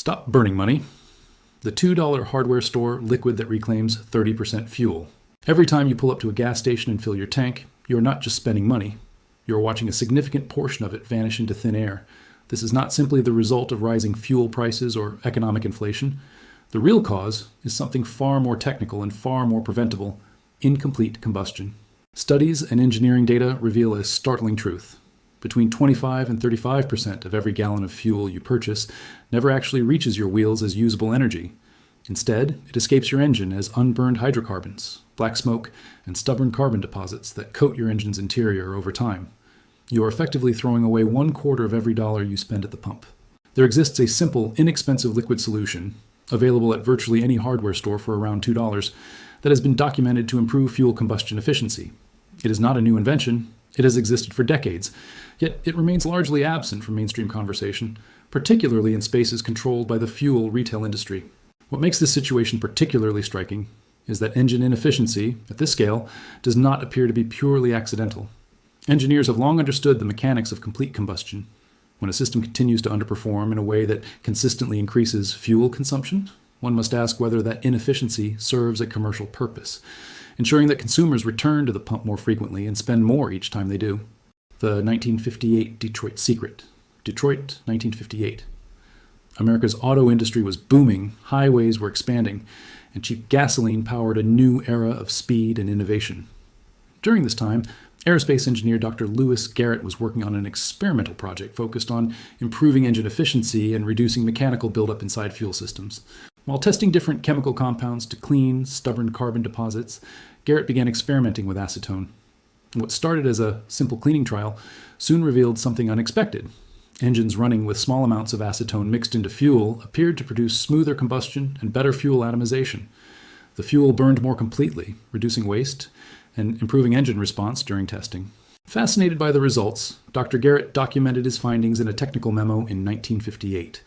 Stop burning money. The $2 hardware store liquid that reclaims 30% fuel. Every time you pull up to a gas station and fill your tank, you are not just spending money. You are watching a significant portion of it vanish into thin air. This is not simply the result of rising fuel prices or economic inflation. The real cause is something far more technical and far more preventable: incomplete combustion. Studies and engineering data reveal a startling truth. Between 25 and 35% of every gallon of fuel you purchase never actually reaches your wheels as usable energy. Instead, it escapes your engine as unburned hydrocarbons, black smoke, and stubborn carbon deposits that coat your engine's interior over time. You are effectively throwing away 1/4 of every dollar you spend at the pump. There exists a simple, inexpensive liquid solution, available at virtually any hardware store for around $2, that has been documented to improve fuel combustion efficiency. It is not a new invention. It has existed for decades, yet it remains largely absent from mainstream conversation, particularly in spaces controlled by the fuel retail industry. What makes this situation particularly striking is that engine inefficiency, at this scale, does not appear to be purely accidental. Engineers have long understood the mechanics of complete combustion. When a system continues to underperform in a way that consistently increases fuel consumption, one must ask whether that inefficiency serves a commercial purpose, ensuring that consumers return to the pump more frequently and spend more each time they do. The 1958 Detroit secret. Detroit, 1958. America's auto industry was booming, highways were expanding, and cheap gasoline powered a new era of speed and innovation. During this time, aerospace engineer Dr. Garrett was working on an experimental project focused on improving engine efficiency and reducing mechanical buildup inside fuel systems. While testing different chemical compounds to clean stubborn carbon deposits, Garrett began experimenting with acetone. What started as a simple cleaning trial soon revealed something unexpected. Engines running with small amounts of acetone mixed into fuel appeared to produce smoother combustion and better fuel atomization. The fuel burned more completely, reducing waste and improving engine response during testing. Fascinated by the results, Dr. Garrett documented his findings in a technical memo in 1958.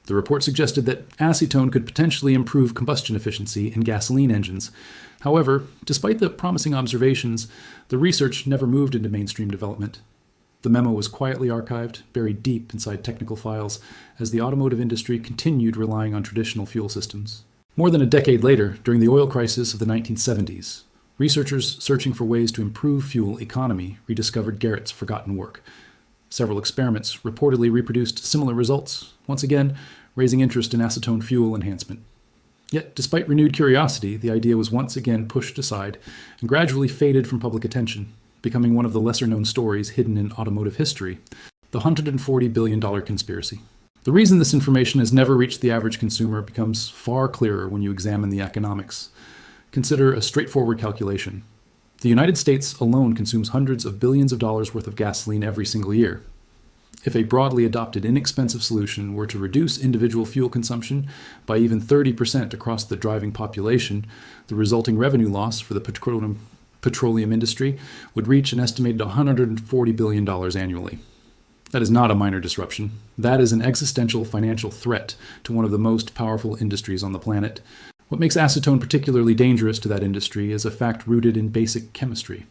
The report suggested that acetone could potentially improve combustion efficiency in gasoline engines. However, despite the promising observations, the research never moved into mainstream development. The memo was quietly archived, buried deep inside technical files, as the automotive industry continued relying on traditional fuel systems. More than a decade later, during the oil crisis of the 1970s, researchers searching for ways to improve fuel economy rediscovered Garrett's forgotten work. Several experiments reportedly reproduced similar results, once again raising interest in acetone fuel enhancement. Yet, despite renewed curiosity, the idea was once again pushed aside and gradually faded from public attention, becoming one of the lesser-known stories hidden in automotive history: the $140 billion conspiracy. The reason this information has never reached the average consumer becomes far clearer when you examine the economics. Consider a straightforward calculation. The United States alone consumes hundreds of billions of dollars worth of gasoline every single year. If a broadly adopted inexpensive solution were to reduce individual fuel consumption by even 30% across the driving population, the resulting revenue loss for the petroleum industry would reach an estimated $140 billion annually. That is not a minor disruption. That is an existential financial threat to one of the most powerful industries on the planet. What makes acetone particularly dangerous to that industry is a fact rooted in basic chemistry.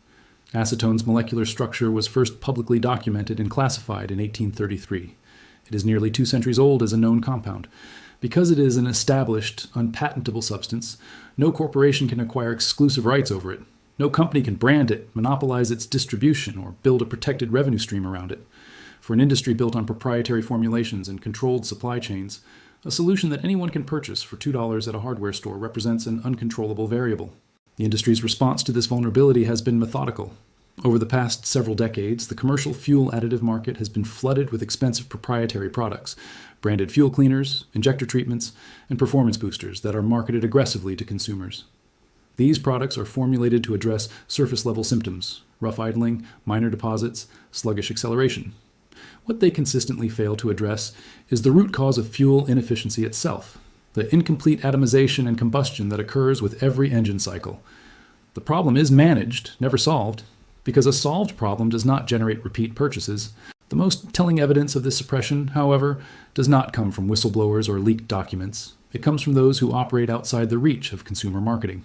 Acetone's molecular structure was first publicly documented and classified in 1833. It is nearly 2 centuries old as a known compound. Because it is an established, unpatentable substance, no corporation can acquire exclusive rights over it. No company can brand it, monopolize its distribution, or build a protected revenue stream around it. For an industry built on proprietary formulations and controlled supply chains, a solution that anyone can purchase for $2 at a hardware store represents an uncontrollable variable. The industry's response to this vulnerability has been methodical. Over the past several decades, the commercial fuel additive market has been flooded with expensive proprietary products, branded fuel cleaners, injector treatments, and performance boosters that are marketed aggressively to consumers. These products are formulated to address surface-level symptoms: rough idling, minor deposits, sluggish acceleration. What they consistently fail to address is the root cause of fuel inefficiency itself, the incomplete atomization and combustion that occurs with every engine cycle. The problem is managed, never solved, because a solved problem does not generate repeat purchases. The most telling evidence of this suppression, however, does not come from whistleblowers or leaked documents. It comes from those who operate outside the reach of consumer marketing.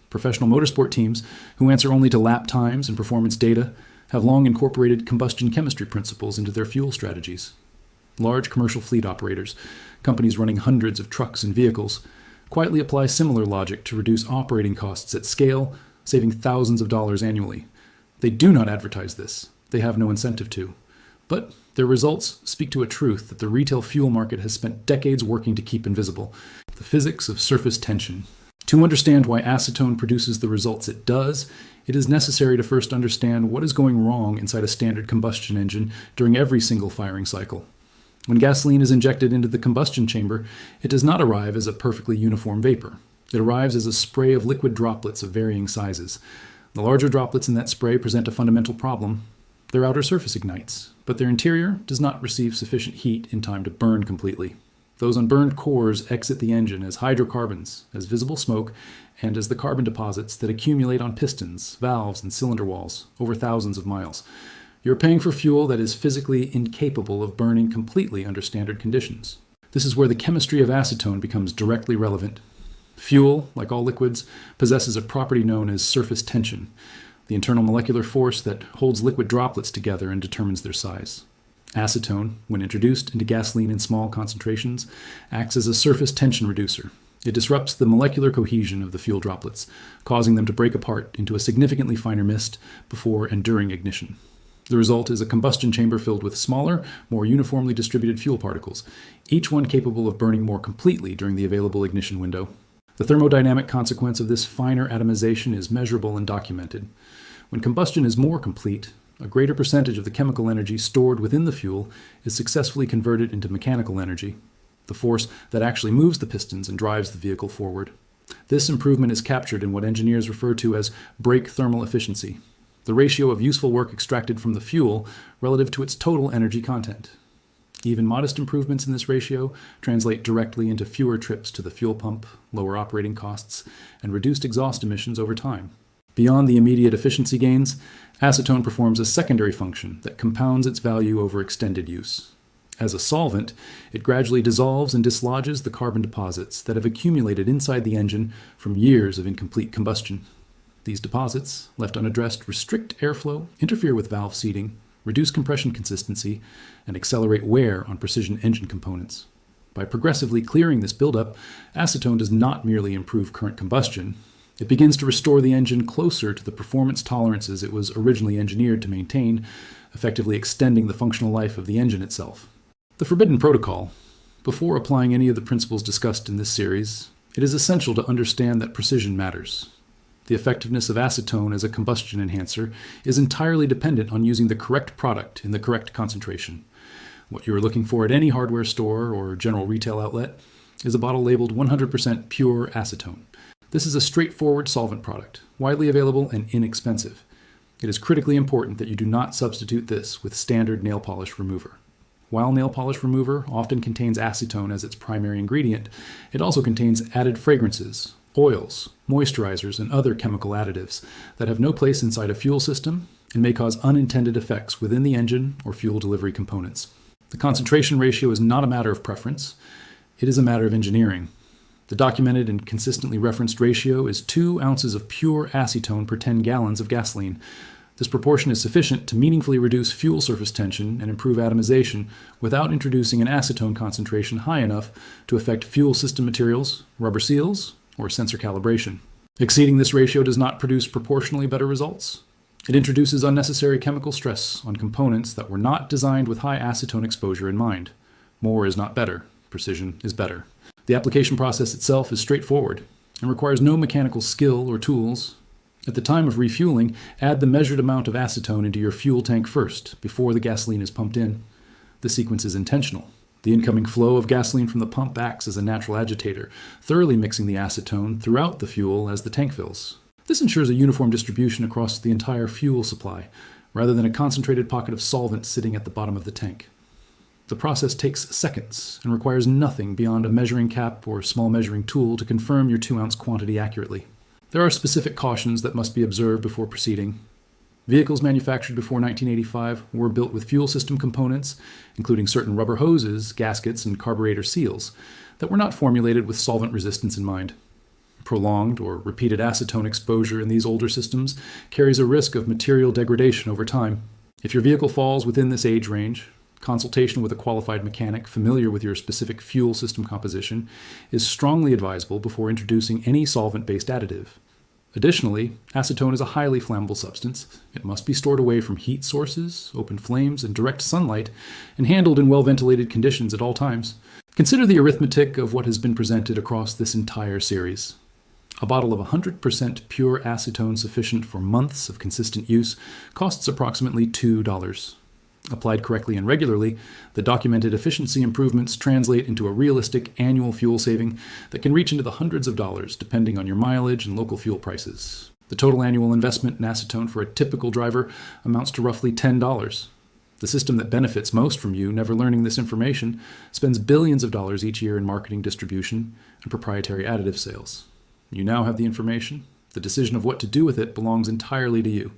Professional motorsport teams, who answer only to lap times and performance data, have long incorporated combustion chemistry principles into their fuel strategies. Large commercial fleet operators, companies running hundreds of trucks and vehicles, quietly apply similar logic to reduce operating costs at scale, saving thousands of dollars annually. They do not advertise this. They have no incentive to. But their results speak to a truth that the retail fuel market has spent decades working to keep invisible: the physics of surface tension. To understand why acetone produces the results it does, it is necessary to first understand what is going wrong inside a standard combustion engine during every single firing cycle. When gasoline is injected into the combustion chamber, it does not arrive as a perfectly uniform vapor. It arrives as a spray of liquid droplets of varying sizes. The larger droplets in that spray present a fundamental problem. Their outer surface ignites, but their interior does not receive sufficient heat in time to burn completely. Those unburned cores exit the engine as hydrocarbons, as visible smoke, and as the carbon deposits that accumulate on pistons, valves, and cylinder walls over thousands of miles. You're paying for fuel that is physically incapable of burning completely under standard conditions. This is where the chemistry of acetone becomes directly relevant. Fuel, like all liquids, possesses a property known as surface tension, the internal molecular force that holds liquid droplets together and determines their size. Acetone, when introduced into gasoline in small concentrations, acts as a surface tension reducer. It disrupts the molecular cohesion of the fuel droplets, causing them to break apart into a significantly finer mist before and during ignition. The result is a combustion chamber filled with smaller, more uniformly distributed fuel particles, each one capable of burning more completely during the available ignition window. The thermodynamic consequence of this finer atomization is measurable and documented. When combustion is more complete, a greater percentage of the chemical energy stored within the fuel is successfully converted into mechanical energy, the force that actually moves the pistons and drives the vehicle forward. This improvement is captured in what engineers refer to as brake thermal efficiency, the ratio of useful work extracted from the fuel relative to its total energy content. Even modest improvements in this ratio translate directly into fewer trips to the fuel pump, lower operating costs, and reduced exhaust emissions over time. Beyond the immediate efficiency gains, acetone performs a secondary function that compounds its value over extended use. As a solvent, it gradually dissolves and dislodges the carbon deposits that have accumulated inside the engine from years of incomplete combustion. These deposits, left unaddressed, restrict airflow, interfere with valve seating, reduce compression consistency, and accelerate wear on precision engine components. By progressively clearing this buildup, acetone does not merely improve current combustion. It begins to restore the engine closer to the performance tolerances it was originally engineered to maintain, effectively extending the functional life of the engine itself. The forbidden protocol. Before applying any of the principles discussed in this series, it is essential to understand that precision matters. The effectiveness of acetone as a combustion enhancer is entirely dependent on using the correct product in the correct concentration. What you are looking for at any hardware store or general retail outlet is a bottle labeled 100% pure acetone. This is a straightforward solvent product, widely available and inexpensive. It is critically important that you do not substitute this with standard nail polish remover. While nail polish remover often contains acetone as its primary ingredient, it also contains added fragrances, oils, moisturizers, and other chemical additives that have no place inside a fuel system and may cause unintended effects within the engine or fuel delivery components. The concentration ratio is not a matter of preference. It is a matter of engineering. The documented and consistently referenced ratio is 2 ounces of pure acetone per 10 gallons of gasoline. This proportion is sufficient to meaningfully reduce fuel surface tension and improve atomization without introducing an acetone concentration high enough to affect fuel system materials, rubber seals, or sensor calibration. Exceeding this ratio does not produce proportionally better results. It introduces unnecessary chemical stress on components that were not designed with high acetone exposure in mind. More is not better. Precision is better. The application process itself is straightforward and requires no mechanical skill or tools. At the time of refueling, add the measured amount of acetone into your fuel tank first, before the gasoline is pumped in. The sequence is intentional. The incoming flow of gasoline from the pump acts as a natural agitator, thoroughly mixing the acetone throughout the fuel as the tank fills. This ensures a uniform distribution across the entire fuel supply, rather than a concentrated pocket of solvent sitting at the bottom of the tank. The process takes seconds and requires nothing beyond a measuring cap or small measuring tool to confirm your 2-ounce quantity accurately. There are specific cautions that must be observed before proceeding. Vehicles manufactured before 1985 were built with fuel system components, including certain rubber hoses, gaskets, and carburetor seals, that were not formulated with solvent resistance in mind. Prolonged or repeated acetone exposure in these older systems carries a risk of material degradation over time. If your vehicle falls within this age range, Consultation with a qualified mechanic familiar with your specific fuel system composition is strongly advisable before introducing any solvent-based additive. Additionally, acetone is a highly flammable substance. It must be stored away from heat sources, open flames, and direct sunlight, and handled in well-ventilated conditions at all times. Consider the arithmetic of what has been presented across this entire series. A bottle of 100% pure acetone sufficient for months of consistent use costs approximately $2. Applied correctly and regularly, the documented efficiency improvements translate into a realistic annual fuel saving that can reach into the hundreds of dollars depending on your mileage and local fuel prices. The total annual investment in acetone for a typical driver amounts to roughly $10. The system that benefits most from you never learning this information spends billions of dollars each year in marketing, distribution, and proprietary additive sales. You now have the information. The decision of what to do with it belongs entirely to you.